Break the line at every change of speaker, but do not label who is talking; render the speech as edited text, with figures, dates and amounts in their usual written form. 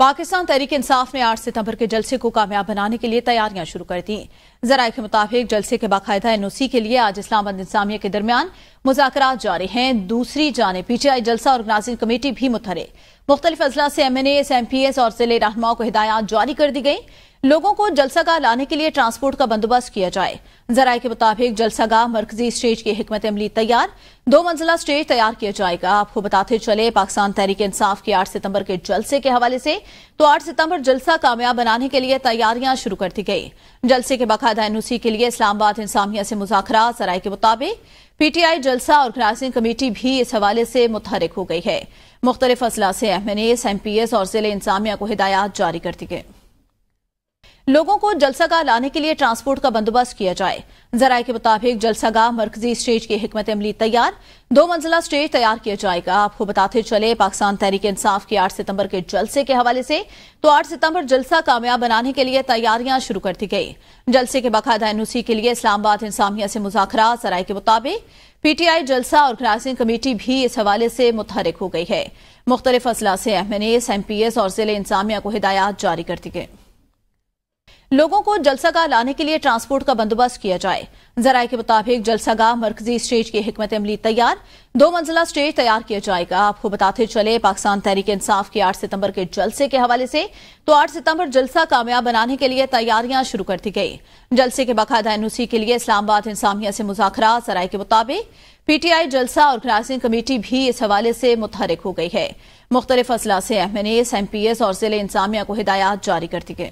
पाकिस्तान तहरीक इंसाफ ने 8 सितंबर के जलसे को कामयाब बनाने के लिए तैयारियां शुरू कर दी। ज़राए के मुताबिक जलसे के बाकायदा एनओसी के लिए आज इस्लामाबाद इंतजामिया के दरमियान मुज़ाकरात जारी हैं। दूसरी जानिब पीटीआई जलसा ऑर्गेनाइजिंग कमेटी भी मुतहरिक। मुख्तलिफ अजला से MNAs, MPs और जिले रहनुमाओं को हिदायत जारी कर दी गई। लोगों को जलसागाह लाने के लिए ट्रांसपोर्ट का बंदोबस्त किया जाए। ज़राए के मुताबिक जलसागाह मरकजी स्टेज की हिकमत अमली तैयार, 2 मंजिला स्टेज तैयार किया जाएगा। आपको बताते चले पाकिस्तान तहरीक इंसाफ के 8 सितंबर के जलसे के हवाले से 8 सितंबर जलसा कामयाब बनाने के लिए तैयारियां शुरू कर दी गई। जलसे के बाकायदा एनओसी के लिए इस्लामाबाद इंतजामिया से मुज़ाकरात। ज़राए के मुताबिक पीटीआई जलसा ऑर्गेनाइजिंग कमेटी भी इस हवाले से मुतहरिक हो गई है। मुख्तलिफ अजला से MNAs, MPs और जिले इंतजामिया को हिदायत जारी कर दी गई। लोगों को जलसागाह लाने के लिए ट्रांसपोर्ट का बंदोबस्त किया जाए। ज़राए के मुताबिक जलसागाह मरकजी स्टेज की हिकमत अमली तैयार, 2 मंजिला स्टेज तैयार किया जाएगा। आपको बताते चले पाकिस्तान तहरीक इंसाफ के 8 सितंबर के जलसे के हवाले से 8 सितंबर जलसा कामयाब बनाने के लिए तैयारियां शुरू कर दी गई। जलसे के बाकायदा एनओसी के लिए इस्लामाबाद इंतजामिया से मुज़ाकरात। ज़राए के मुताबिक पीटीआई जलसा ऑर्गेनाइजिंग कमेटी भी इस हवाले से मुतहरिक हो गई है। मुख्तलिफ अजला से MNAs, MPs और जिले इंतजामिया को हिदायत जारी कर दी गई। लोगों को जलसागाह लाने के लिए ट्रांसपोर्ट का बंदोबस्त किया जाए। ज़राए के मुताबिक जलसागाह मरकजी स्टेज की हिकमत अमली तैयार, 2 मंजिला स्टेज तैयार किया जाएगा। आपको बताते चले पाकिस्तान तहरीक इंसाफ के 8 सितंबर के जलसे के हवाले से 8 सितंबर जलसा कामयाब बनाने के लिए तैयारियां शुरू कर दी गई। जलसे के बाकायदा एनओसी के लिए इस्लामाबाद इंतजामिया से मुज़ाकरात। ज़राए के मुताबिक पीटीआई जलसा ऑर्गेनाइजिंग कमेटी भी इस हवाले से मुतहरिक हो गई है। मुख्तलिफ अजला से MNAs, MPs और जिले इंतजामिया को हिदायत जारी कर दी गई।